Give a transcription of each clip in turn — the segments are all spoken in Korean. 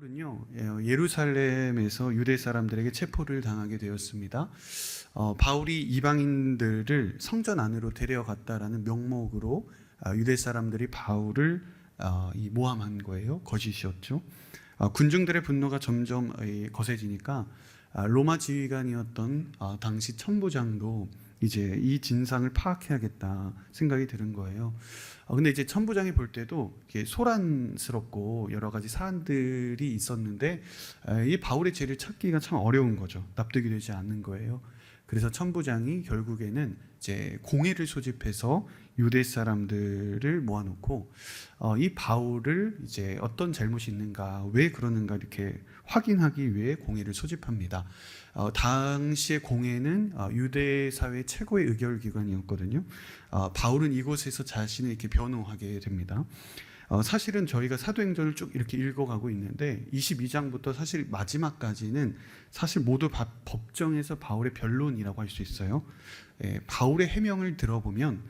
바울은요, 예루살렘에서 유대 사람들에게 체포를 당하게 되었습니다. 바울이 이방인들을 성전 안으로 데려갔다라는 명목으로 유대 사람들이 바울을 모함한 거예요. 거짓이었죠. 군중들의 분노가 점점 거세지니까 로마 지휘관이었던 당시 천부장도 이제 이 진상을 파악해야겠다 생각이 드는 거예요. 근데 이제 천부장이 볼 때도 이게 소란스럽고 여러 가지 사안들이 있었는데 이 바울의 죄를 찾기가 참 어려운 거죠. 납득이 되지 않는 거예요. 그래서 천부장이 결국에는 이제 공회를 소집해서 유대 사람들을 모아놓고 이 바울을 이제 어떤 잘못이 있는가, 왜 그러는가 이렇게 확인하기 위해 공회를 소집합니다. 당시의 공회는 유대 사회 최고의 의결기관이었거든요. 바울은 이곳에서 자신을 이렇게 변호하게 됩니다. 사실은 저희가 사도행전을 쭉 이렇게 읽어가고 있는데 22장부터 사실 마지막까지는 사실 모두 법정에서 바울의 변론이라고 할 수 있어요. 바울의 해명을 들어보면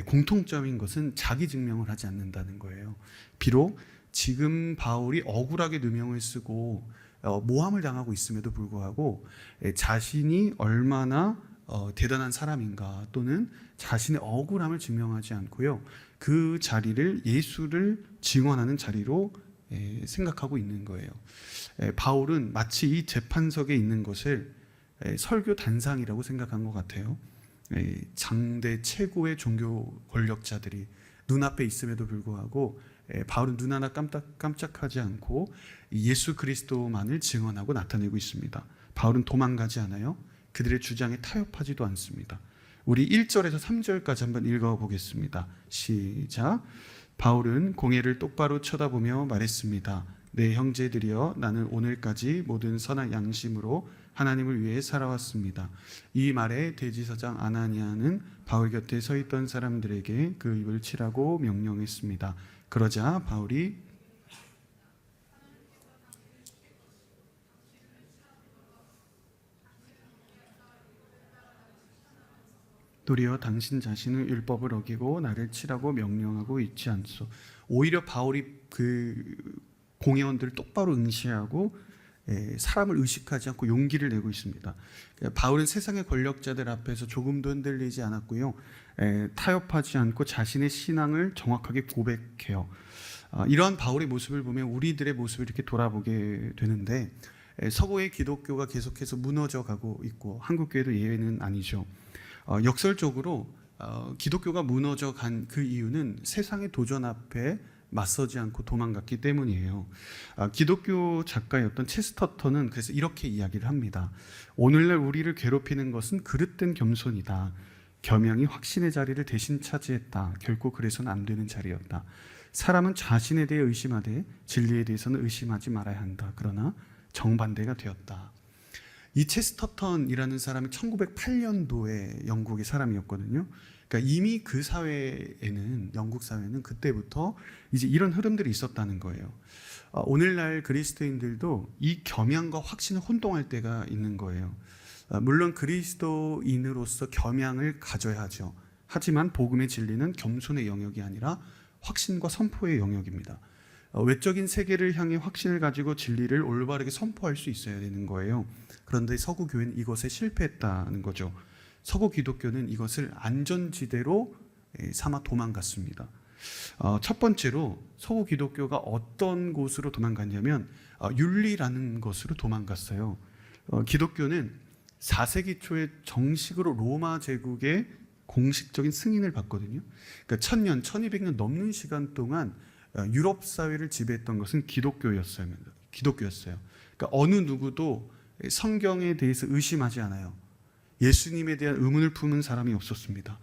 공통점인 것은 자기 증명을 하지 않는다는 거예요. 비록 지금 바울이 억울하게 누명을 쓰고 모함을 당하고 있음에도 불구하고 자신이 얼마나 대단한 사람인가 또는 자신의 억울함을 증명하지 않고요, 그 자리를 예수를 증언하는 자리로 생각하고 있는 거예요. 바울은 마치 이 재판석에 있는 것을 설교 단상이라고 생각한 것 같아요. 장대 최고의 종교 권력자들이 눈앞에 있음에도 불구하고 바울은 눈 하나 깜짝하지 않고 예수 그리스도만을 증언하고 나타내고 있습니다. 바울은 도망가지 않아요. 그들의 주장에 타협하지도 않습니다. 우리 1절에서 3절까지 한번 읽어보겠습니다. 시작. 바울은 공회를 똑바로 쳐다보며 말했습니다. 내 형제들이여, 나는 오늘까지 모든 선한 양심으로 하나님을 위해 살아왔습니다. 이 말에 대지사장 아나니아는 바울 곁에 서 있던 사람들에게 그 입을 치라고 명령했습니다. 그러자 바울이 도리어 당신 자신은 율법을 어기고 나를 치라고 명령하고 있지 않소. 오히려 바울이 그 공회원들을 똑바로 응시하고 사람을 의식하지 않고 용기를 내고 있습니다. 바울은 세상의 권력자들 앞에서 조금도 흔들리지 않았고요, 타협하지 않고 자신의 신앙을 정확하게 고백해요. 이러한 바울의 모습을 보면 우리들의 모습을 이렇게 돌아보게 되는데, 서구의 기독교가 계속해서 무너져 가고 있고 한국 교회도 예외는 아니죠. 역설적으로 기독교가 무너져 간 그 이유는 세상의 도전 앞에 맞서지 않고 도망갔기 때문이에요. 기독교 작가였던 체스터턴은 그래서 이렇게 이야기를 합니다. 오늘날 우리를 괴롭히는 것은 그릇된 겸손이다. 겸양이 확신의 자리를 대신 차지했다. 결코 그래서는 안 되는 자리였다. 사람은 자신에 대해 의심하되 진리에 대해서는 의심하지 말아야 한다. 그러나 정반대가 되었다. 이 체스터턴이라는 사람이 1908년도에 영국의 사람이었거든요. 그러니까 이미 그 사회에는, 영국 사회는 그때부터 이제 이런 흐름들이 있었다는 거예요. 오늘날 그리스도인들도 이 겸양과 확신을 혼동할 때가 있는 거예요. 물론 그리스도인으로서 겸양을 가져야 하죠. 하지만 복음의 진리는 겸손의 영역이 아니라 확신과 선포의 영역입니다. 외적인 세계를 향해 확신을 가지고 진리를 올바르게 선포할 수 있어야 되는 거예요. 그런데 서구 교회는 이것에 실패했다는 거죠. 서구 기독교는 이것을 안전지대로 삼아 도망갔습니다. 첫 번째로 서구 기독교가 어떤 곳으로 도망갔냐면 윤리라는 것으로 도망갔어요. 기독교는 4세기 초에 정식으로 로마 제국의 공식적인 승인을 받거든요. 그러니까 1000년, 1200년 넘는 시간 동안 유럽 사회를 지배했던 것은 기독교였어요. 그러니까 어느 누구도 성경에 대해서 의심하지 않아요. 예수님에 대한 의문을 품은 사람이 없었습니다.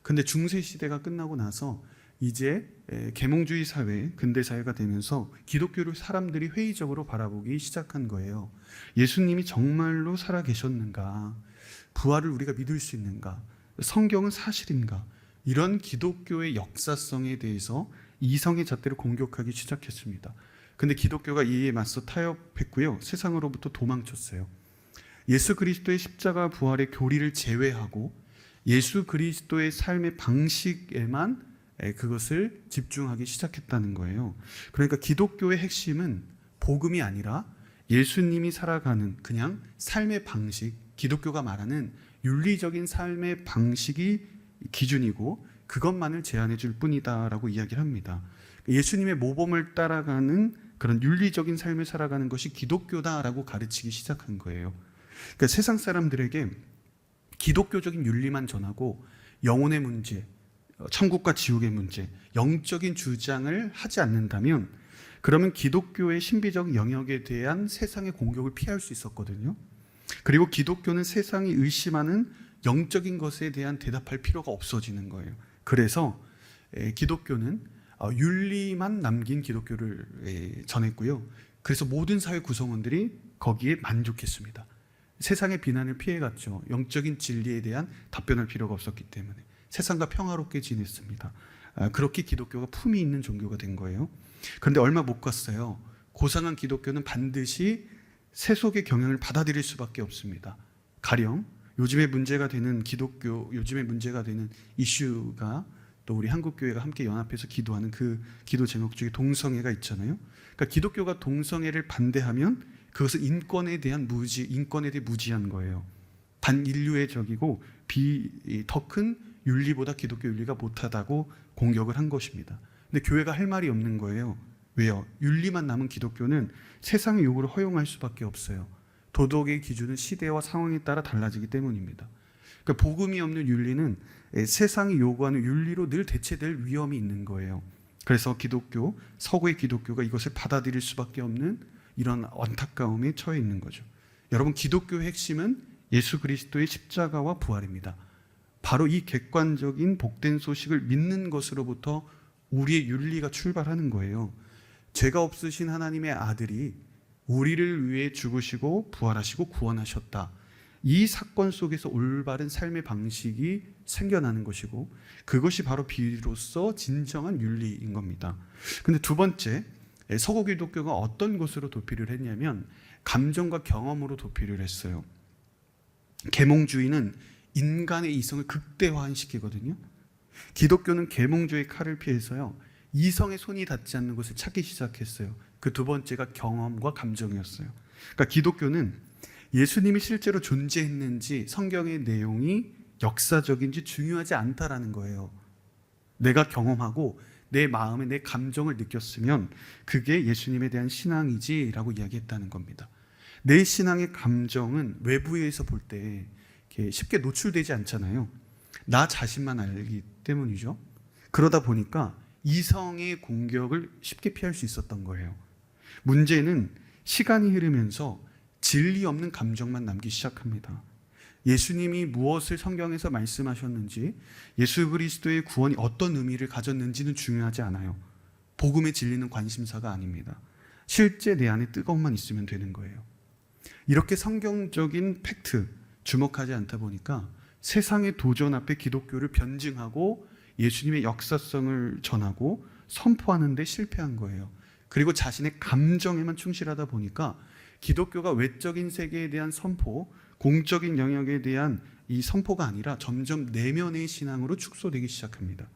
그런데 중세 시대가 끝나고 나서 이제 계몽주의 사회, 근대 사회가 되면서 기독교를 사람들이 회의적으로 바라보기 시작한 거예요. 예수님이 정말로 살아 계셨는가? 부활을 우리가 믿을 수 있는가? 성경은 사실인가? 이런 기독교의 역사성에 대해서 이성의 잣대로 공격하기 시작했습니다. 그런데 기독교가 이에 맞서 타협했고요, 세상으로부터 도망쳤어요. 예수 그리스도의 십자가 부활의 교리를 제외하고 예수 그리스도의 삶의 방식에만 그것을 집중하기 시작했다는 거예요. 그러니까 기독교의 핵심은 복음이 아니라 예수님이 살아가는 그냥 삶의 방식, 기독교가 말하는 윤리적인 삶의 방식이 기준이고 그것만을 제한해 줄 뿐이다라고 이야기를 합니다. 예수님의 모범을 따라가는 그런 윤리적인 삶을 살아가는 것이 기독교다라고 가르치기 시작한 거예요. 그러니까 세상 사람들에게 기독교적인 윤리만 전하고 영혼의 문제, 천국과 지옥의 문제, 영적인 주장을 하지 않는다면 그러면 기독교의 신비적 영역에 대한 세상의 공격을 피할 수 있었거든요. 그리고 기독교는 세상이 의심하는 영적인 것에 대한 대답할 필요가 없어지는 거예요. 그래서 기독교는 윤리만 남긴 기독교를 전했고요. 그래서 모든 사회 구성원들이 거기에 만족했습니다. 세상의 비난을 피해갔죠. 영적인 진리에 대한 답변할 필요가 없었기 때문에 세상과 평화롭게 지냈습니다. 그렇게 기독교가 품위 있는 종교가 된 거예요. 그런데 얼마 못 갔어요. 고상한 기독교는 반드시 세속의 경향을 받아들일 수밖에 없습니다. 가령 요즘에 문제가 되는 기독교, 요즘에 문제가 되는 이슈가 또 우리 한국교회가 함께 연합해서 기도하는 그 기도 제목 중에 동성애가 있잖아요. 그러니까 기독교가 동성애를 반대하면 그것은 인권에 대해 무지한 거예요. 반인류애적이고 더 큰 윤리보다 기독교 윤리가 못하다고 공격을 한 것입니다. 근데 교회가 할 말이 없는 거예요. 왜요? 윤리만 남은 기독교는 세상의 요구를 허용할 수밖에 없어요. 도덕의 기준은 시대와 상황에 따라 달라지기 때문입니다. 그러니까 복음이 없는 윤리는 세상이 요구하는 윤리로 늘 대체될 위험이 있는 거예요. 그래서 기독교, 서구의 기독교가 이것을 받아들일 수밖에 없는 이런 안타까움에 처해 있는 거죠. 여러분, 기독교의 핵심은 예수 그리스도의 십자가와 부활입니다. 바로 이 객관적인 복된 소식을 믿는 것으로부터 우리의 윤리가 출발하는 거예요. 죄가 없으신 하나님의 아들이 우리를 위해 죽으시고 부활하시고 구원하셨다. 이 사건 속에서 올바른 삶의 방식이 생겨나는 것이고 그것이 바로 비로소 진정한 윤리인 겁니다. 근데 두 번째, 서구 기독교가 어떤 것으로 도피를 했냐면 감정과 경험으로 도피를 했어요. 계몽주의는 인간의 이성을 극대화시키거든요. 기독교는 계몽주의 칼을 피해서요, 이성의 손이 닿지 않는 것을 찾기 시작했어요. 그 두 번째가 경험과 감정이었어요. 그러니까 기독교는 예수님이 실제로 존재했는지 성경의 내용이 역사적인지 중요하지 않다라는 거예요. 내가 경험하고 내 마음에 내 감정을 느꼈으면 그게 예수님에 대한 신앙이지라고 이야기했다는 겁니다. 내 신앙의 감정은 외부에서 볼 때 쉽게 노출되지 않잖아요. 나 자신만 알기 때문이죠. 그러다 보니까 이성의 공격을 쉽게 피할 수 있었던 거예요. 문제는 시간이 흐르면서 진리 없는 감정만 남기 시작합니다. 예수님이 무엇을 성경에서 말씀하셨는지, 예수 그리스도의 구원이 어떤 의미를 가졌는지는 중요하지 않아요. 복음의 진리는 관심사가 아닙니다. 실제 내 안에 뜨거움만 있으면 되는 거예요. 이렇게 성경적인 팩트 주목하지 않다 보니까 세상의 도전 앞에 기독교를 변증하고 예수님의 역사성을 전하고 선포하는 데 실패한 거예요. 그리고 자신의 감정에만 충실하다 보니까 기독교가 외적인 세계에 대한 선포, 공적인 영역에 대한 이 선포가 아니라 점점 내면의 신앙으로 축소되기 시작합니다.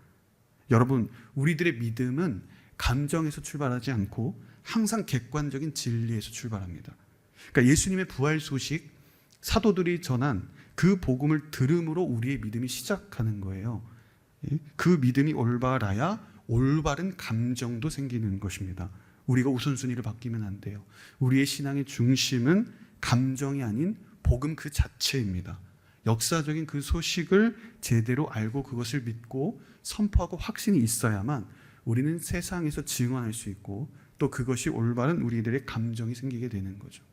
여러분, 우리들의 믿음은 감정에서 출발하지 않고 항상 객관적인 진리에서 출발합니다. 그러니까 예수님의 부활 소식, 사도들이 전한 그 복음을 들음으로 우리의 믿음이 시작하는 거예요. 그 믿음이 올바라야 올바른 감정도 생기는 것입니다. 우리가 우선순위를 바뀌면 안 돼요. 우리의 신앙의 중심은 감정이 아닌 복음 그 자체입니다. 역사적인 그 소식을 제대로 알고 그것을 믿고 선포하고 확신이 있어야만 우리는 세상에서 증언할 수 있고 또 그것이 올바른 우리들의 감정이 생기게 되는 거죠.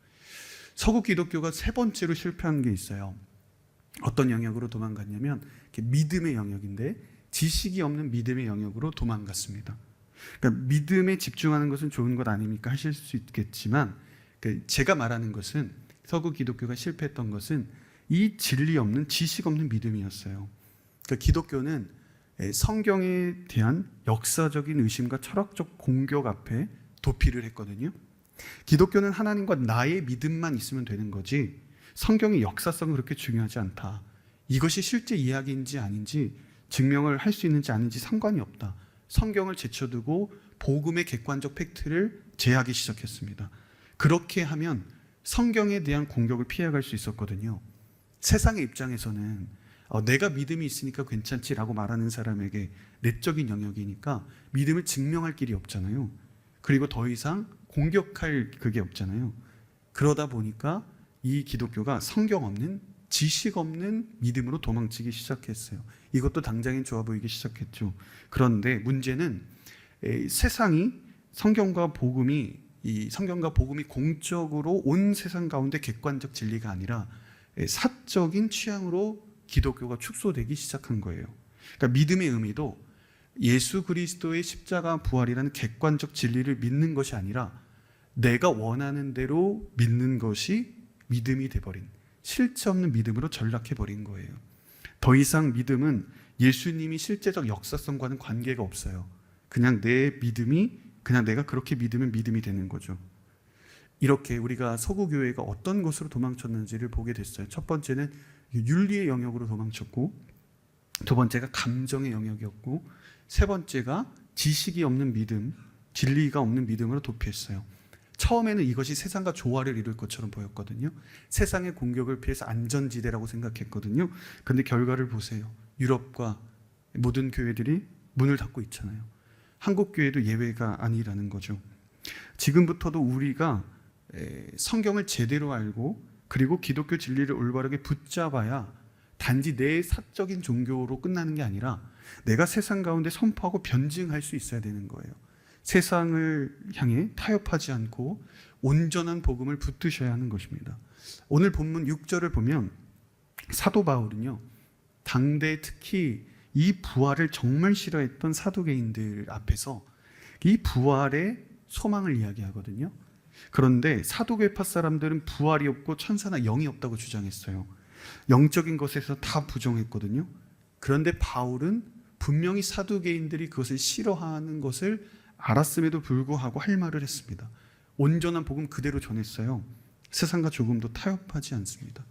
서구 기독교가 세 번째로 실패한 게 있어요. 어떤 영역으로 도망갔냐면 믿음의 영역인데 지식이 없는 믿음의 영역으로 도망갔습니다. 그러니까 믿음에 집중하는 것은 좋은 것 아닙니까 하실 수 있겠지만 제가 말하는 것은 서구 기독교가 실패했던 것은 이 진리 없는 지식 없는 믿음이었어요. 그러니까 기독교는 성경에 대한 역사적인 의심과 철학적 공격 앞에 도피를 했거든요. 기독교는 하나님과 나의 믿음만 있으면 되는 거지 성경의 역사성은 그렇게 중요하지 않다. 이것이 실제 이야기인지 아닌지 증명을 할 수 있는지 아닌지 상관이 없다. 성경을 제쳐두고 복음의 객관적 팩트를 제하기 시작했습니다. 그렇게 하면 성경에 대한 공격을 피해갈 수 있었거든요. 세상의 입장에서는 내가 믿음이 있으니까 괜찮지라고 말하는 사람에게 내적인 영역이니까 믿음을 증명할 길이 없잖아요. 그리고 더 이상 공격할 그게 없잖아요. 그러다 보니까 이 기독교가 성경 없는, 지식 없는 믿음으로 도망치기 시작했어요. 이것도 당장엔 좋아 보이기 시작했죠. 그런데 문제는 세상이 성경과 복음이 공적으로 온 세상 가운데 객관적 진리가 아니라 사적인 취향으로 기독교가 축소되기 시작한 거예요. 그러니까 믿음의 의미도 예수 그리스도의 십자가 부활이라는 객관적 진리를 믿는 것이 아니라 내가 원하는 대로 믿는 것이 믿음이 돼버린, 실체 없는 믿음으로 전락해버린 거예요. 더 이상 믿음은 예수님이 실제적 역사성과는 관계가 없어요. 그냥 내 믿음이, 그냥 내가 그렇게 믿으면 믿음이 되는 거죠. 이렇게 우리가 서구교회가 어떤 것으로 도망쳤는지를 보게 됐어요. 첫 번째는 윤리의 영역으로 도망쳤고, 두 번째가 감정의 영역이었고, 세 번째가 지식이 없는 믿음, 진리가 없는 믿음으로 도피했어요. 처음에는 이것이 세상과 조화를 이룰 것처럼 보였거든요. 세상의 공격을 피해서 안전지대라고 생각했거든요. 그런데 결과를 보세요. 유럽과 모든 교회들이 문을 닫고 있잖아요. 한국 교회도 예외가 아니라는 거죠. 지금부터도 우리가 성경을 제대로 알고 그리고 기독교 진리를 올바르게 붙잡아야 단지 내 사적인 종교로 끝나는 게 아니라 내가 세상 가운데 선포하고 변증할 수 있어야 되는 거예요. 세상을 향해 타협하지 않고 온전한 복음을 붙드셔야 하는 것입니다. 오늘 본문 6절을 보면 사도 바울은요, 당대 특히 이 부활을 정말 싫어했던 사두개인들 앞에서 이 부활의 소망을 이야기하거든요. 그런데 사두개파 사람들은 부활이 없고 천사나 영이 없다고 주장했어요. 영적인 것에서 다 부정했거든요. 그런데 바울은 분명히 사두개인들이 그것을 싫어하는 것을 알았음에도 불구하고 할 말을 했습니다. 온전한 복음 그대로 전했어요. 세상과 조금도 타협하지 않습니다.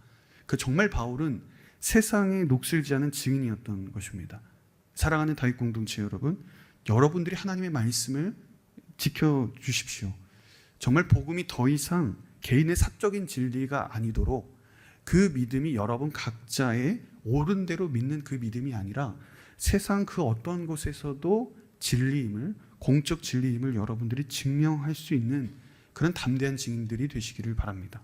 정말 바울은 세상에 녹슬지 않은 증인이었던 것입니다. 사랑하는 다윗 공동체 여러분, 여러분들이 하나님의 말씀을 지켜주십시오. 정말 복음이 더 이상 개인의 사적인 진리가 아니도록 그 믿음이 여러분 각자의 옳은 대로 믿는 그 믿음이 아니라 세상 그 어떤 곳에서도 진리임을, 공적 진리임을 여러분들이 증명할 수 있는 그런 담대한 증인들이 되시기를 바랍니다.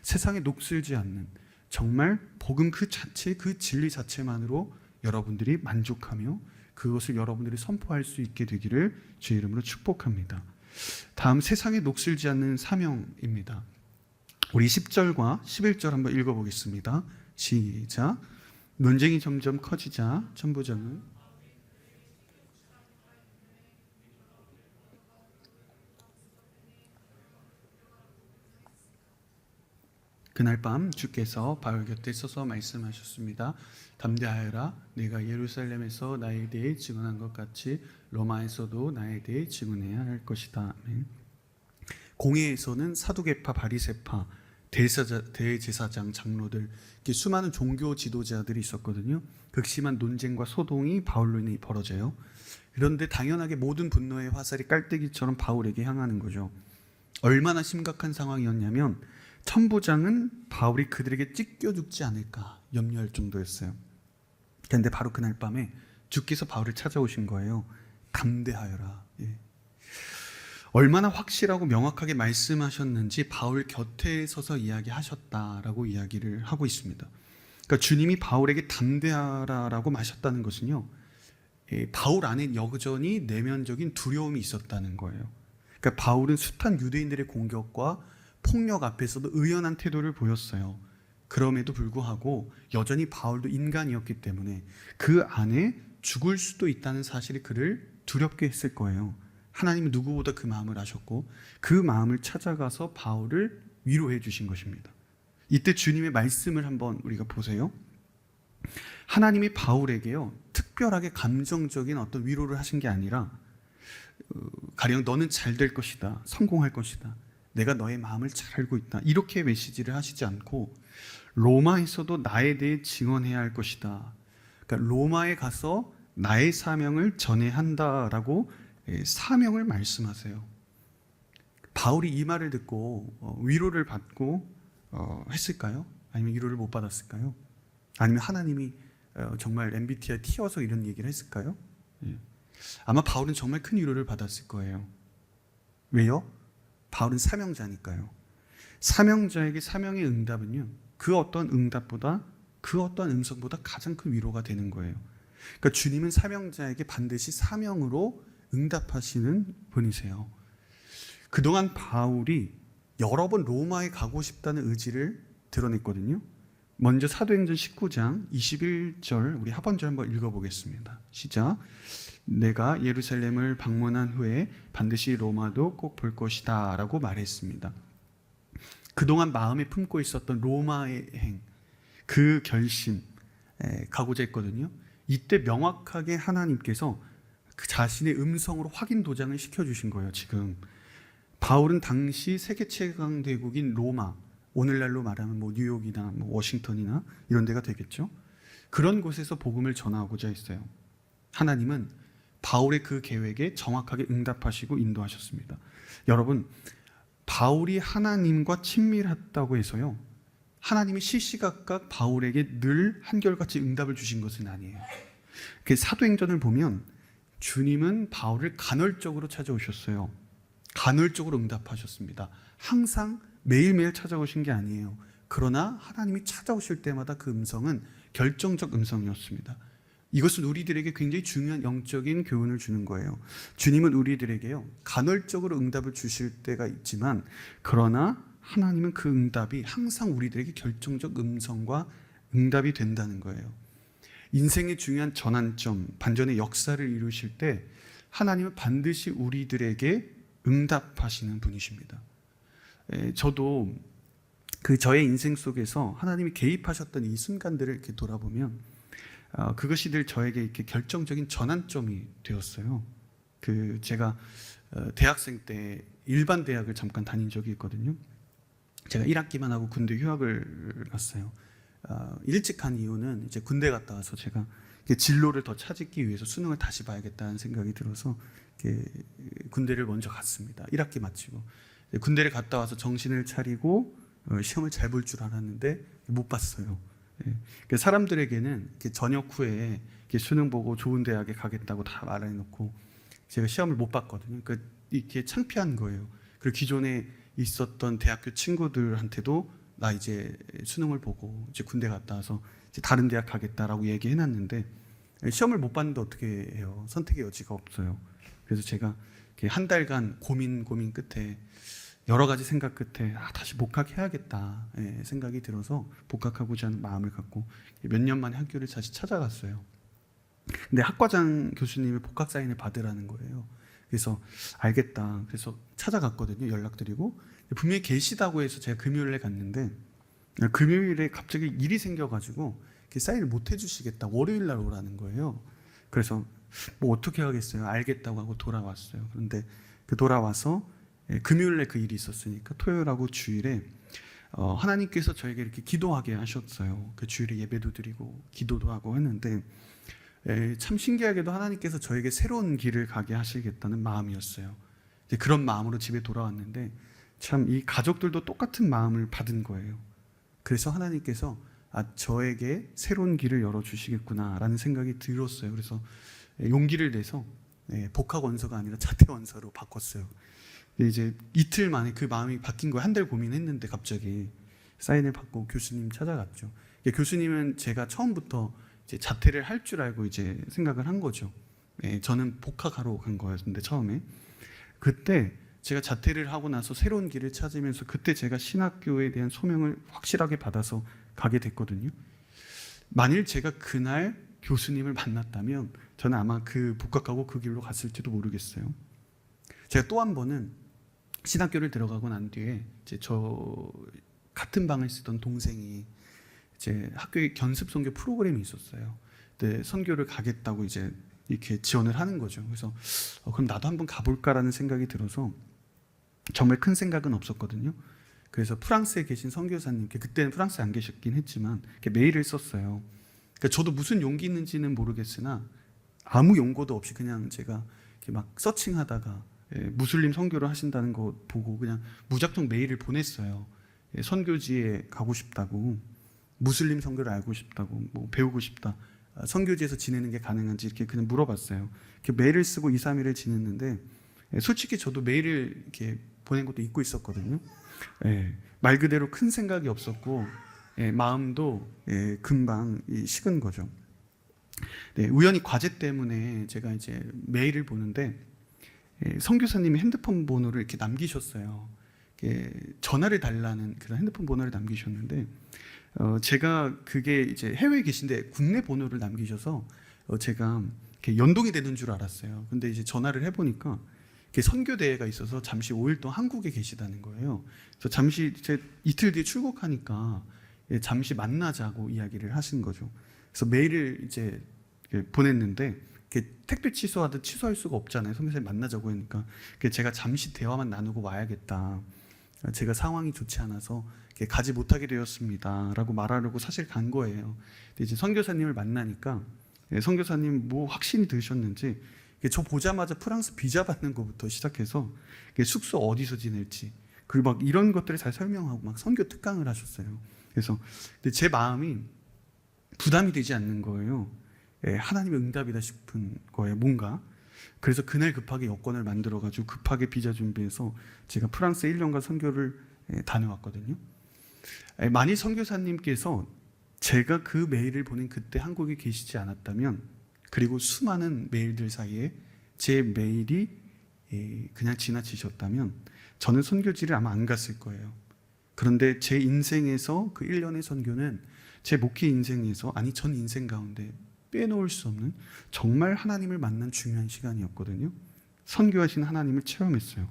세상에 녹슬지 않는 정말 복음 그 자체, 그 진리 자체만으로 여러분들이 만족하며 그것을 여러분들이 선포할 수 있게 되기를 주의 이름으로 축복합니다. 다음, 세상에 녹슬지 않는 사명입니다. 우리 10절과 11절 한번 읽어보겠습니다. 시작. 논쟁이 점점 커지자 천부장은 그날 밤 주께서 바울 곁에 서서 말씀하셨습니다. 담대하여라. 네가 예루살렘에서 나에 대해 증언한 것 같이 로마에서도 나에 대해 증언해야 할 것이다. 아멘. 공회에서는 사두개파, 바리새파, 대제사장, 장로들, 수많은 종교 지도자들이 있었거든요. 극심한 논쟁과 소동이 바울로 인해 벌어져요. 그런데 당연하게 모든 분노의 화살이 깔때기처럼 바울에게 향하는 거죠. 얼마나 심각한 상황이었냐면 천부장은 바울이 그들에게 찢겨 죽지 않을까 염려할 정도였어요. 그런데 바로 그날 밤에 주께서 바울을 찾아오신 거예요. 담대하여라. 얼마나 확실하고 명확하게 말씀하셨는지 바울 곁에 서서 이야기하셨다라고 이야기를 하고 있습니다. 그러니까 주님이 바울에게 담대하라라고 마셨다는 것은요, 바울 안에 여전히 내면적인 두려움이 있었다는 거예요. 그러니까 바울은 숱한 유대인들의 공격과 폭력 앞에서도 의연한 태도를 보였어요. 그럼에도 불구하고 여전히 바울도 인간이었기 때문에 그 안에 죽을 수도 있다는 사실이 그를 두렵게 했을 거예요. 하나님은 누구보다 그 마음을 아셨고 그 마음을 찾아가서 바울을 위로해 주신 것입니다. 이때 주님의 말씀을 한번 우리가 보세요. 하나님이 바울에게요, 특별하게 감정적인 어떤 위로를 하신 게 아니라 가령 너는 잘 될 것이다, 성공할 것이다, 내가 너의 마음을 잘 알고 있다, 이렇게 메시지를 하시지 않고 로마에서도 나에 대해 증언해야 할 것이다, 그러니까 로마에 가서 나의 사명을 전해야 한다라고 사명을 말씀하세요. 바울이 이 말을 듣고 위로를 받고 했을까요? 아니면 위로를 못 받았을까요? 아니면 하나님이 정말 MBTI 튀어서 이런 얘기를 했을까요? 예. 아마 바울은 정말 큰 위로를 받았을 거예요. 왜요? 바울은 사명자니까요. 사명자에게 사명의 응답은요, 그 어떤 응답보다, 그 어떤 음성보다 가장 큰 위로가 되는 거예요. 그러니까 주님은 사명자에게 반드시 사명으로 응답하시는 분이세요. 그동안 바울이 여러 번 로마에 가고 싶다는 의지를 드러냈거든요. 먼저 사도행전 19장 21절 우리 하반절 한번 읽어보겠습니다. 시작. 내가 예루살렘을 방문한 후에 반드시 로마도 꼭 볼 것이다 라고 말했습니다. 그동안 마음에 품고 있었던 로마의 행, 그 결심 가고자 했거든요. 이때 명확하게 하나님께서 그 자신의 음성으로 확인 도장을 시켜주신 거예요. 지금 바울은 당시 세계 최강 대국인 로마, 오늘날로 말하면 뭐 뉴욕이나 뭐 워싱턴이나 이런 데가 되겠죠. 그런 곳에서 복음을 전하고자 했어요. 하나님은 바울의 그 계획에 정확하게 응답하시고 인도하셨습니다. 여러분, 바울이 하나님과 친밀했다고 해서요, 하나님이 시시각각 바울에게 늘 한결같이 응답을 주신 것은 아니에요. 사도행전을 보면 주님은 바울을 간헐적으로 찾아오셨어요. 간헐적으로 응답하셨습니다. 항상 매일매일 찾아오신 게 아니에요. 그러나 하나님이 찾아오실 때마다 그 음성은 결정적 음성이었습니다. 이것은 우리들에게 굉장히 중요한 영적인 교훈을 주는 거예요. 주님은 우리들에게요, 간헐적으로 응답을 주실 때가 있지만, 그러나 하나님은 그 응답이 항상 우리들에게 결정적 음성과 응답이 된다는 거예요. 인생의 중요한 전환점, 반전의 역사를 이루실 때 하나님은 반드시 우리들에게 응답하시는 분이십니다. 저도 저의 인생 속에서 하나님이 개입하셨던 이 순간들을 이렇게 돌아보면 그것이 늘 저에게 이렇게 결정적인 전환점이 되었어요. 제가 대학생 때 일반 대학을 잠깐 다닌 적이 있거든요. 제가 1학기만 하고 군대 휴학을 갔어요. 일찍 간 이유는 이제 군대 갔다 와서 제가 진로를 더 찾기 위해서 수능을 다시 봐야겠다는 생각이 들어서 군대를 먼저 갔습니다. 1학기 마치고 군대를 갔다 와서 정신을 차리고 시험을 잘 볼 줄 알았는데 못 봤어요. 사람들에게는 저녁 후에 수능 보고 좋은 대학에 가겠다고 다 말해놓고 제가 시험을 못 봤거든요. 그러니까 이게 창피한 거예요. 그리고 기존에 있었던 대학교 친구들한테도 나 이제 수능을 보고 이제 군대 갔다 와서 이제 다른 대학 가겠다라고 얘기해놨는데 시험을 못 봤는데 어떻게 해요? 선택의 여지가 없어요. 그래서 제가 한 달간 고민 끝에 여러 가지 생각 끝에 다시 복학해야겠다 생각이 들어서 복학하고자 하는 마음을 갖고 몇 년 만에 학교를 다시 찾아갔어요. 근데 학과장 교수님이 복학 사인을 받으라는 거예요. 그래서 알겠다. 그래서 찾아갔거든요. 연락드리고 분명히 계시다고 해서 제가 금요일에 갔는데 금요일에 갑자기 일이 생겨가지고 사인을 못 해주시겠다. 월요일 날 오라는 거예요. 그래서 뭐 어떻게 하겠어요. 알겠다고 하고 돌아왔어요. 그런데 돌아와서 금요일에 그 일이 있었으니까 토요일하고 주일에 하나님께서 저에게 이렇게 기도하게 하셨어요. 그 주일에 예배도 드리고 기도도 하고 했는데 참 신기하게도 하나님께서 저에게 새로운 길을 가게 하시겠다는 마음이었어요. 그런 마음으로 집에 돌아왔는데 참 이 가족들도 똑같은 마음을 받은 거예요. 그래서 하나님께서 저에게 새로운 길을 열어주시겠구나라는 생각이 들었어요. 그래서 용기를 내서 복학 원서가 아니라 자퇴 원서로 바꿨어요. 이제 이틀 만에 그 마음이 바뀐 거예요. 한 달 고민했는데 갑자기 사인을 받고 교수님 찾아갔죠. 교수님은 제가 처음부터 이제 자퇴를 할 줄 알고 이제 생각을 한 거죠. 저는 복학하러 간 거였는데 처음에 그때 제가 자퇴를 하고 나서 새로운 길을 찾으면서 그때 제가 신학교에 대한 소명을 확실하게 받아서 가게 됐거든요. 만일 제가 그날 교수님을 만났다면 저는 아마 복학하고 그 길로 갔을지도 모르겠어요. 제가 또 한 번은 신학교를 들어가고 난 뒤에 이제 저 같은 방을 쓰던 동생이 이제 학교에 견습 선교 프로그램이 있었어요. 근데 선교를 가겠다고 이제 이렇게 지원을 하는 거죠. 그래서 그럼 나도 한번 가볼까라는 생각이 들어서 정말 큰 생각은 없었거든요. 그래서 프랑스에 계신 선교사님께 그때는 프랑스에 안 계셨긴 했지만 메일을 썼어요. 그러니까 저도 무슨 용기 있는지는 모르겠으나 아무 용고도 없이 그냥 제가 이렇게 막 서칭하다가 무슬림 선교를 하신다는 거 보고 그냥 무작정 메일을 보냈어요. 선교지에 가고 싶다고, 무슬림 선교를 알고 싶다고, 뭐 배우고 싶다, 선교지에서 지내는 게 가능한지 이렇게 그냥 물어봤어요. 이렇게 메일을 쓰고 2, 3일을 지냈는데 솔직히 저도 메일을 이렇게 보낸 것도 잊고 있었거든요. 말 그대로 큰 생각이 없었고 마음도 금방 식은 거죠. 우연히 과제 때문에 제가 이제 메일을 보는데 선교사님이 핸드폰 번호를 이렇게 남기셨어요. 전화를 달라는 그런 핸드폰 번호를 남기셨는데 제가 그게 이제 해외에 계신데 국내 번호를 남기셔서 제가 이렇게 연동이 되는 줄 알았어요. 근데 이제 전화를 해보니까 선교 대회가 있어서 잠시 5일 동안 한국에 계시다는 거예요. 그래서 잠시 이틀 뒤에 출국하니까 잠시 만나자고 이야기를 하신 거죠. 그래서 메일을 이제 보냈는데 택배 취소하듯 취소할 수가 없잖아요. 선교사님 만나자고 하니까 제가 잠시 대화만 나누고 와야겠다. 제가 상황이 좋지 않아서 가지 못하게 되었습니다라고 말하려고 사실 간 거예요. 근데 이제 선교사님을 만나니까 선교사님 뭐 확신이 드셨는지 저 보자마자 프랑스 비자 받는 것부터 시작해서 숙소 어디서 지낼지 그리고 막 이런 것들을 잘 설명하고 막 선교 특강을 하셨어요. 그래서 근데 제 마음이 부담이 되지 않는 거예요. 하나님의 응답이다 싶은 거예요. 뭔가. 그래서 그날 급하게 여권을 만들어가지고 급하게 비자 준비해서 제가 프랑스 1년간 선교를 다녀왔거든요. 만일 선교사님께서 제가 그 메일을 보낸 그때 한국에 계시지 않았다면, 그리고 수많은 메일들 사이에 제 메일이 그냥 지나치셨다면 저는 선교지를 아마 안 갔을 거예요. 그런데 제 인생에서 그 1년의 선교는 제 목회 인생에서, 아니 전 인생 가운데 빼놓을 수 없는 정말 하나님을 만난 중요한 시간이었거든요. 선교하신 하나님을 체험했어요.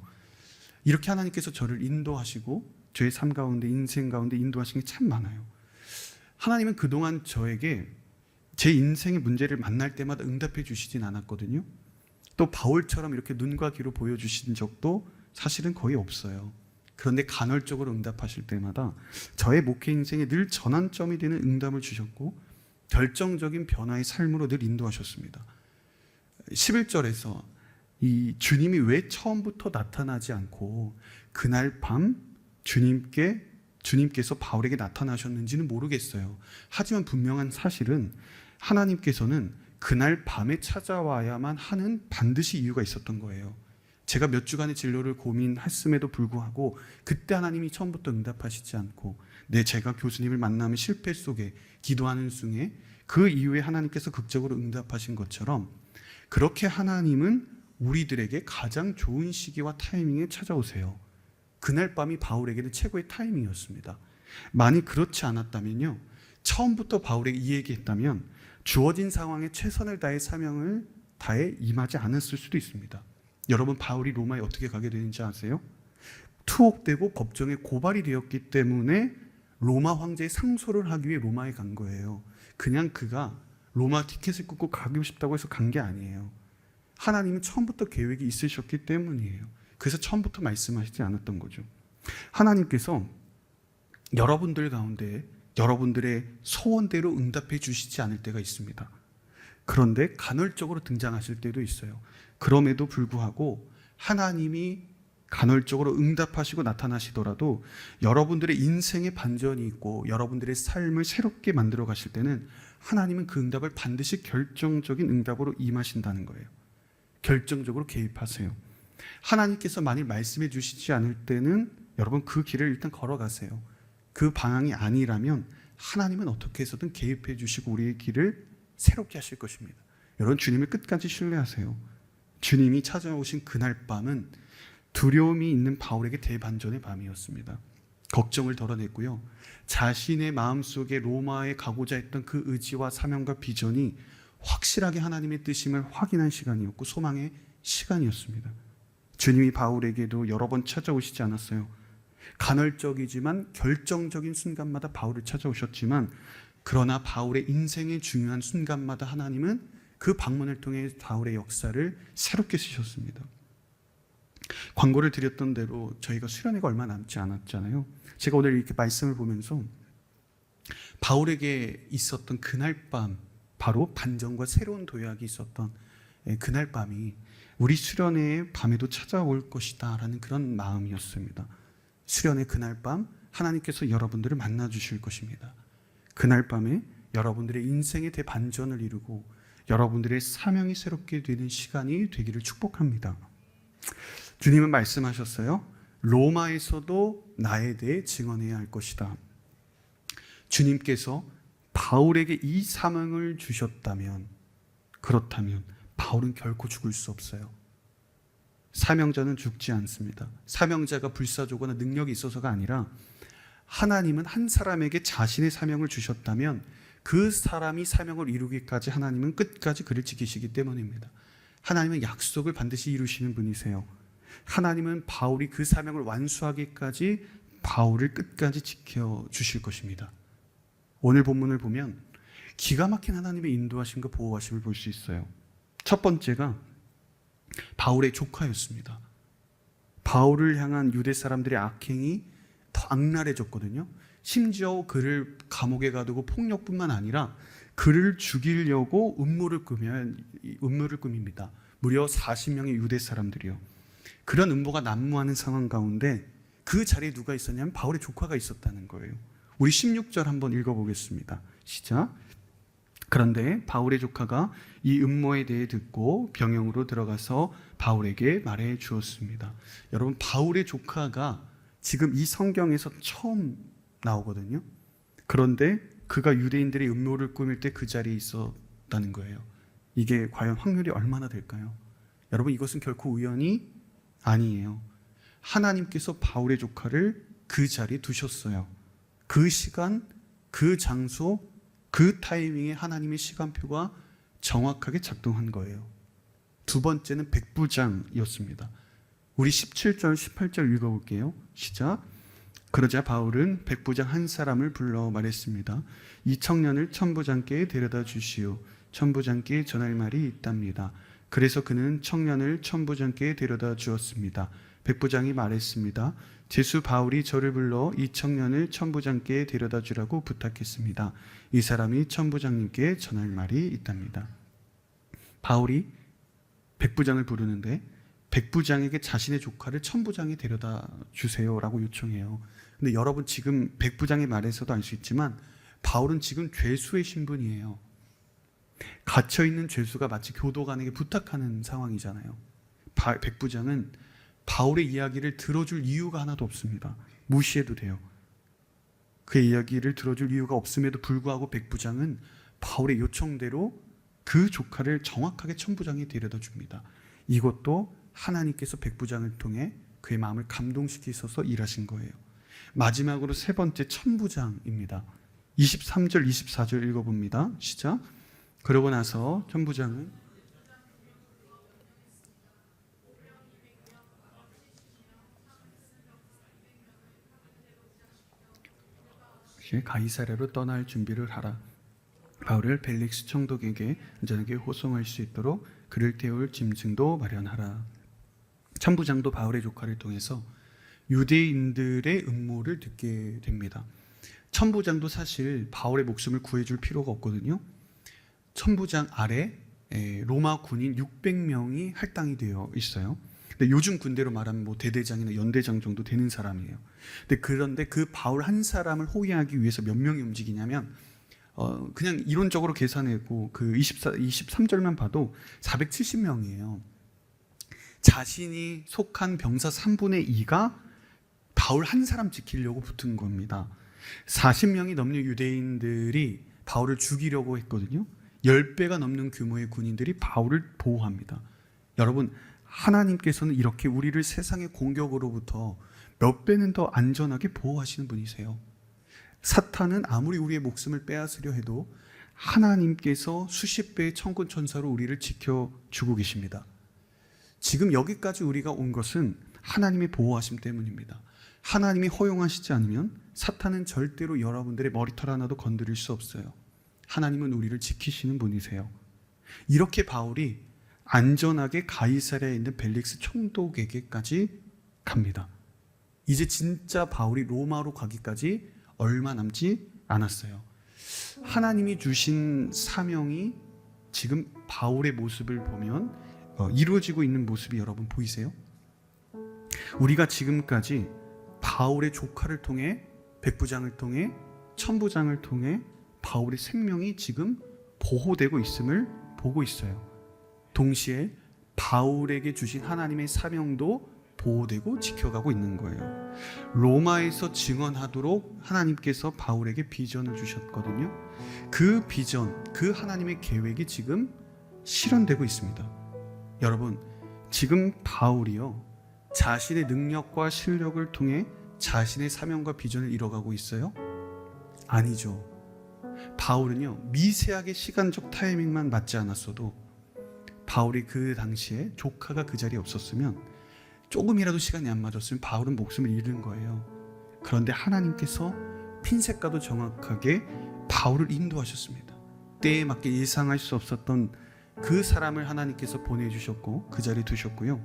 이렇게 하나님께서 저를 인도하시고 저의 삶 가운데, 인생 가운데 인도하신 게 참 많아요. 하나님은 그동안 저에게 제 인생의 문제를 만날 때마다 응답해 주시진 않았거든요. 또 바울처럼 이렇게 눈과 귀로 보여주신 적도 사실은 거의 없어요. 그런데 간헐적으로 응답하실 때마다 저의 목회 인생에 늘 전환점이 되는 응답을 주셨고 결정적인 변화의 삶으로 늘 인도하셨습니다. 11절에서 이 주님이 왜 처음부터 나타나지 않고 그날 밤 주님께서 바울에게 나타나셨는지는 모르겠어요. 하지만 분명한 사실은 하나님께서는 그날 밤에 찾아와야만 하는 반드시 이유가 있었던 거예요. 제가 몇 주간의 진로를 고민했음에도 불구하고 그때 하나님이 처음부터 응답하시지 않고 제가 교수님을 만나면 실패 속에 기도하는 중에 그 이후에 하나님께서 극적으로 응답하신 것처럼 그렇게 하나님은 우리들에게 가장 좋은 시기와 타이밍에 찾아오세요. 그날 밤이 바울에게는 최고의 타이밍이었습니다. 만약 그렇지 않았다면요, 처음부터 바울에게 이 얘기했다면 주어진 상황에 최선을 다해 사명을 다해 임하지 않았을 수도 있습니다. 여러분, 바울이 로마에 어떻게 가게 되는지 아세요? 투옥되고 법정에 고발이 되었기 때문에 로마 황제의 상소를 하기 위해 로마에 간 거예요. 그냥 그가 로마 티켓을 끊고 가고 싶다고 해서 간 게 아니에요. 하나님은 처음부터 계획이 있으셨기 때문이에요. 그래서 처음부터 말씀하시지 않았던 거죠. 하나님께서 여러분들 가운데 여러분들의 소원대로 응답해 주시지 않을 때가 있습니다. 그런데 간헐적으로 등장하실 때도 있어요. 그럼에도 불구하고 하나님이 간헐적으로 응답하시고 나타나시더라도 여러분들의 인생에 반전이 있고 여러분들의 삶을 새롭게 만들어 가실 때는 하나님은 그 응답을 반드시 결정적인 응답으로 임하신다는 거예요. 결정적으로 개입하세요. 하나님께서 만일 말씀해 주시지 않을 때는 여러분 그 길을 일단 걸어가세요. 그 방향이 아니라면 하나님은 어떻게 해서든 개입해 주시고 우리의 길을 새롭게 하실 것입니다. 여러분, 주님을 끝까지 신뢰하세요. 주님이 찾아오신 그날 밤은 두려움이 있는 바울에게 대반전의 밤이었습니다. 걱정을 덜어냈고요, 자신의 마음속에 로마에 가고자 했던 그 의지와 사명과 비전이 확실하게 하나님의 뜻임을 확인한 시간이었고 소망의 시간이었습니다. 주님이 바울에게도 여러 번 찾아오시지 않았어요. 간헐적이지만 결정적인 순간마다 바울을 찾아오셨지만, 그러나 바울의 인생의 중요한 순간마다 하나님은 그 방문을 통해 바울의 역사를 새롭게 쓰셨습니다. 광고를 드렸던 대로 저희가 수련회가 얼마 남지 않았잖아요. 제가 오늘 이렇게 말씀을 보면서 바울에게 있었던 그날 밤, 바로 반전과 새로운 도약이 있었던 그날 밤이 우리 수련회의 밤에도 찾아올 것이다 라는 그런 마음이었습니다. 수련회 그날 밤 하나님께서 여러분들을 만나 주실 것입니다. 그날 밤에 여러분들의 인생의 대반전을 이루고 여러분들의 사명이 새롭게 되는 시간이 되기를 축복합니다. 주님은 말씀하셨어요. 로마에서도 나에 대해 증언해야 할 것이다. 주님께서 바울에게 이 사명을 주셨다면, 그렇다면 바울은 결코 죽을 수 없어요. 사명자는 죽지 않습니다. 사명자가 불사조거나 능력이 있어서가 아니라 하나님은 한 사람에게 자신의 사명을 주셨다면 그 사람이 사명을 이루기까지 하나님은 끝까지 그를 지키시기 때문입니다. 하나님은 약속을 반드시 이루시는 분이세요. 하나님은 바울이 그 사명을 완수하기까지 바울을 끝까지 지켜주실 것입니다. 오늘 본문을 보면 기가 막힌 하나님의 인도하심과 보호하심을 볼 수 있어요. 첫 번째가 바울의 조카였습니다. 바울을 향한 유대 사람들의 악행이 더 악랄해졌거든요. 심지어 그를 감옥에 가두고 폭력뿐만 아니라 그를 죽이려고 음모를 꾸밉니다. 무려 40명의 유대 사람들이요. 그런 음모가 난무하는 상황 가운데 그 자리에 누가 있었냐면 바울의 조카가 있었다는 거예요. 우리 16절 한번 읽어보겠습니다. 시작. 그런데 바울의 조카가 이 음모에 대해 듣고 병영으로 들어가서 바울에게 말해 주었습니다. 여러분, 바울의 조카가 지금 이 성경에서 처음 나오거든요. 그런데 그가 유대인들의 음모를 꾸밀 때 그 자리에 있었다는 거예요. 이게 과연 확률이 얼마나 될까요? 여러분, 이것은 결코 우연이 아니에요. 하나님께서 바울의 조카를 그 자리에 두셨어요. 그 시간, 그 장소, 그 타이밍에 하나님의 시간표가 정확하게 작동한 거예요. 두 번째는 백부장이었습니다. 우리 17절, 18절 읽어볼게요. 시작. 그러자 바울은 백부장 한 사람을 불러 말했습니다. 이 청년을 천부장께 데려다 주시오. 천부장께 전할 말이 있답니다. 그래서 그는 청년을 천부장께 데려다 주었습니다. 백부장이 말했습니다. 제수 바울이 저를 불러 이 청년을 천부장께 데려다 주라고 부탁했습니다. 이 사람이 천부장님께 전할 말이 있답니다. 바울이 백부장을 부르는데 백부장에게 자신의 조카를 천부장에 데려다 주세요라고 요청해요. 근데 여러분, 지금 백부장의 말에서도 알 수 있지만 바울은 지금 죄수의 신분이에요. 갇혀있는 죄수가 마치 교도관에게 부탁하는 상황이잖아요. 백부장은 바울의 이야기를 들어줄 이유가 하나도 없습니다. 무시해도 돼요. 그의 이야기를 들어줄 이유가 없음에도 불구하고 백부장은 바울의 요청대로 그 조카를 정확하게 천부장에 데려다 줍니다. 이것도 하나님께서 백부장을 통해 그의 마음을 감동시키셔서 일하신 거예요. 마지막으로 세 번째, 천부장입니다. 23절, 24절 읽어봅니다. 시작. 그러고 나서 천부장은 가이사랴로 떠날 준비를 하라. 바울을 벨릭스 총독에게 안전하게 호송할 수 있도록 그를 태울 짐승도 마련하라. 천부장도 바울의 조카를 통해서 유대인들의 음모를 듣게 됩니다. 천부장도 사실 바울의 목숨을 구해줄 필요가 없거든요. 천부장 아래 로마 군인 600명이 할당이 되어 있어요. 근데 요즘 군대로 말하면 뭐 대대장이나 연대장 정도 되는 사람이에요. 그런데 그 바울 한 사람을 호위하기 위해서 몇 명이 움직이냐면 그냥 이론적으로 계산해고 그 23절만 봐도 470명이에요. 자신이 속한 병사 3분의 2가 바울 한 사람 지키려고 붙은 겁니다. 40명이 넘는 유대인들이 바울을 죽이려고 했거든요. 10배가 넘는 규모의 군인들이 바울을 보호합니다. 여러분, 하나님께서는 이렇게 우리를 세상의 공격으로부터 몇 배는 더 안전하게 보호하시는 분이세요. 사탄은 아무리 우리의 목숨을 빼앗으려 해도 하나님께서 수십 배의 천군 천사로 우리를 지켜주고 계십니다. 지금 여기까지 우리가 온 것은 하나님의 보호하심 때문입니다. 하나님이 허용하시지 않으면 사탄은 절대로 여러분들의 머리털 하나도 건드릴 수 없어요. 하나님은 우리를 지키시는 분이세요. 이렇게 바울이 안전하게 가이사랴에 있는 벨릭스 총독에게까지 갑니다. 이제 진짜 바울이 로마로 가기까지 얼마 남지 않았어요. 하나님이 주신 사명이 지금 바울의 모습을 보면 이루어지고 있는 모습이 여러분 보이세요? 우리가 지금까지 바울의 조카를 통해, 백부장을 통해, 천부장을 통해 바울의 생명이 지금 보호되고 있음을 보고 있어요. 동시에 바울에게 주신 하나님의 사명도 보호되고 지켜가고 있는 거예요. 로마에서 증언하도록 하나님께서 바울에게 비전을 주셨거든요. 그 비전, 그 하나님의 계획이 지금 실현되고 있습니다. 여러분, 지금 바울이요, 자신의 능력과 실력을 통해 자신의 사명과 비전을 이뤄가고 있어요? 아니죠. 바울은요, 미세하게 시간적 타이밍만 맞지 않았어도 바울이 그 당시에 조카가 그 자리에 없었으면, 조금이라도 시간이 안 맞았으면 바울은 목숨을 잃은 거예요. 그런데 하나님께서 핀셋과도 정확하게 바울을 인도하셨습니다. 때에 맞게 예상할 수 없었던 그 사람을 하나님께서 보내주셨고 그 자리에 두셨고요.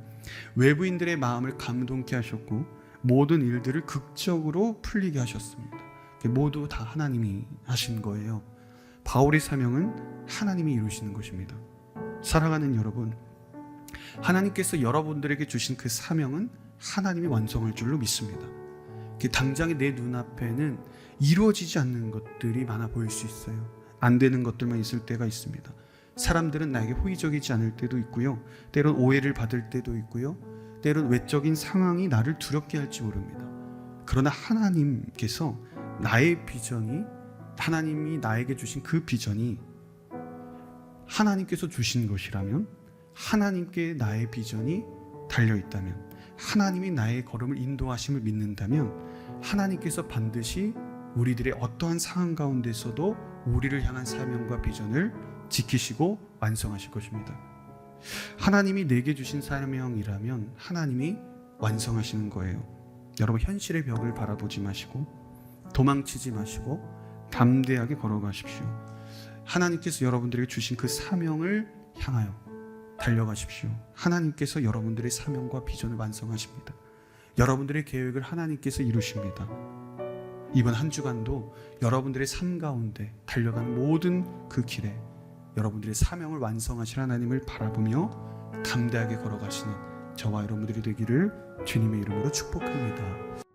외부인들의 마음을 감동케 하셨고 모든 일들을 극적으로 풀리게 하셨습니다. 모두 다 하나님이 하신 거예요. 바울의 사명은 하나님이 이루시는 것입니다. 사랑하는 여러분, 하나님께서 여러분들에게 주신 그 사명은 하나님이 완성할 줄로 믿습니다. 당장에 내 눈앞에는 이루어지지 않는 것들이 많아 보일 수 있어요. 안 되는 것들만 있을 때가 있습니다. 사람들은 나에게 호의적이지 않을 때도 있고요, 때론 오해를 받을 때도 있고요, 때론 외적인 상황이 나를 두렵게 할지 모릅니다. 그러나 하나님께서 나의 비전이, 하나님이 나에게 주신 그 비전이 하나님께서 주신 것이라면, 하나님께 나의 비전이 달려있다면, 하나님이 나의 걸음을 인도하심을 믿는다면 하나님께서 반드시 우리들의 어떠한 상황 가운데서도 우리를 향한 사명과 비전을 지키시고 완성하실 것입니다. 하나님이 내게 주신 사명이라면 하나님이 완성하시는 거예요. 여러분, 현실의 벽을 바라보지 마시고 도망치지 마시고 담대하게 걸어가십시오. 하나님께서 여러분들에게 주신 그 사명을 향하여 달려가십시오. 하나님께서 여러분들의 사명과 비전을 완성하십니다. 여러분들의 계획을 하나님께서 이루십니다. 이번 한 주간도 여러분들의 삶 가운데 달려가는 모든 그 길에 여러분들의 사명을 완성하실 하나님을 바라보며 담대하게 걸어가시는 저와 여러분들이 되기를 주님의 이름으로 축복합니다.